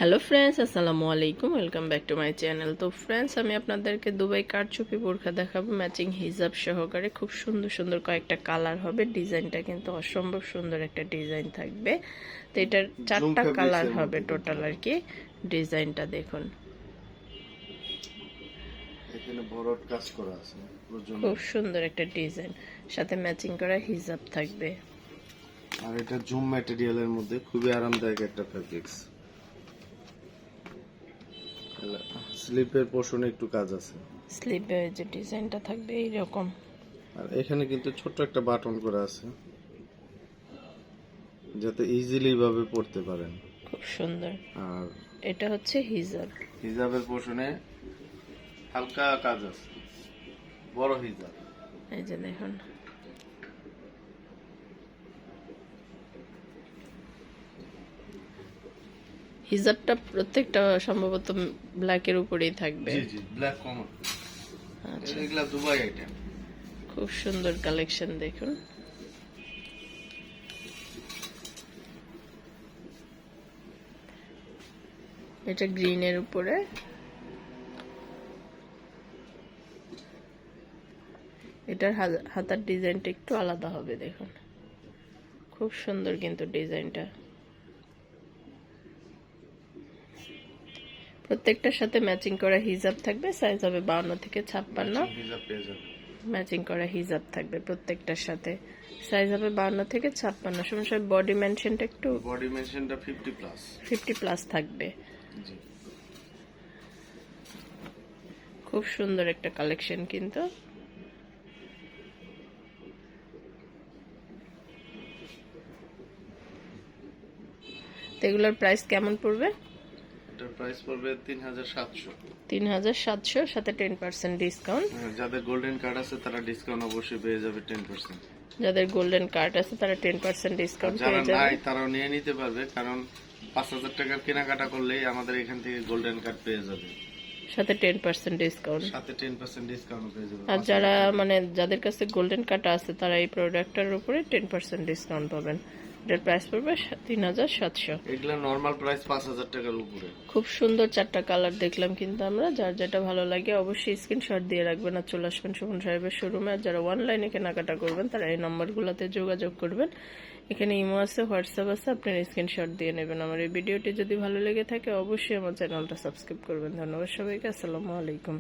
Hello friends, আসসালামু আলাইকুম। Welcome back to my channel. তো ফ্রেন্ডস, আমি আপনাদেরকে দুবাই কারচুপি বোরখা দেখাবো ম্যাচিং হিজাব সহকারে। খুব সুন্দর সুন্দর কয়েকটা কালার হবে। ডিজাইনটা কিন্তু অসম্ভব সুন্দর একটা ডিজাইন থাকবে। তো এটার 4টা কালার হবে টোটাল আর কি। ডিজাইনটা দেখুন, এখানে বড় কাজ করা আছে, খুব সুন্দর একটা ডিজাইন, সাথে ম্যাচিং করা হিজাব থাকবে। আর এটা জুম ম্যাটেরিয়ালের মধ্যে খুবই আরামদায়ক একটা ফেব্রিক্স। স্লিপের পোর্শনে একটু কাজ আছে, স্লিপে যে ডিজাইনটা থাকবে এইরকম। আর এখানে কিন্তু ছোট্ট একটা বাটন করা আছে যাতে ইজিলি ভাবে পড়তে পারেন। খুব সুন্দর। আর এটা হচ্ছে হিজাব। হিজাবের পোর্শনে হালকা কাজ আছে, বড় হিজাব। এই যে দেখুন, হিজাবটা প্রত্যেকটা সম্ভবত ব্ল্যাকের উপরেই থাকবে। জি জি, ব্ল্যাক কমন। আচ্ছা, এগুলা দুবাই আইটেম। খুব সুন্দর কালেকশন দেখুন। এটা গ্রিনের উপরে, এটার হাতার ডিজাইনটা একটু আলাদা হবে দেখুন। খুব সুন্দর কিন্তু ডিজাইনটা। প্রত্যেকটার সাথে ম্যাচিং করা হিজাব থাকবে। সাইজ হবে 52 থেকে 56। হিজাব পেয়ে যাবেন, ম্যাচিং করা হিজাব থাকবে প্রত্যেকটার সাথে। সাইজ হবে 52 থেকে 56। সমস্যা বডি মেনশনটা একটু, বডি মেনশনটা 50 প্লাস। 50 প্লাস থাকবে। জি, খুব সুন্দর একটা কালেকশন কিন্তু। এগুলোর প্রাইস কেমন পড়বে? এটার প্রাইস পড়বে 3700। 3700, সাথে 10% ডিসকাউন্ট। যাদের গোল্ডেন কার্ড আছে তারা ডিসকাউন্ট অবশ্যই পেয়ে যাবে 10%। যাদের গোল্ডেন কার্ড আছে তারা 10% ডিসকাউন্ট যারা পেয়ে যাবে। নাই তারাও নিয়ে নিতে পারবে, কারণ 5000 টাকার কেনাকাটা করলেই আমাদের এখান থেকে গোল্ডেন কার্ড পেয়ে যাবে, সাথে 10% ডিসকাউন্ট। সাথে 10% ডিসকাউন্ট পেয়ে যাবে। আর যারা যাদের কাছে গোল্ডেন কার্ড আছে তারা এই প্রোডাক্টটার উপরে 10% ডিসকাউন্ট পাবেন। এটার প্রাইস পড়বে 3700। এগুলা নরমাল প্রাইস 5000 টাকার উপরে। খুব সুন্দর 4টা কালার দেখলাম কিন্তু আমরা। যার যেটা ভালো লাগে অবশ্যই স্ক্রিনশট দিয়ে রাখবেন আর চলে আসবেন সুমন সাহেবের শোরুমে। আর যারা অনলাইনে কেনাকাটা করবেন তারা এই নম্বরগুলোতে যোগাযোগ করবেন। এখানে ইমো আছে, হোয়াটসঅ্যাপ আছে, আপনার স্ক্রিনশট দিয়ে নেবেন। আমার এই ভিডিওটি যদি ভালো লেগে থাকে অবশ্যই আমার চ্যানেলটা সাবস্ক্রাইব করবেন। ধন্যবাদ সবাইকে। আসসালামু আলাইকুম।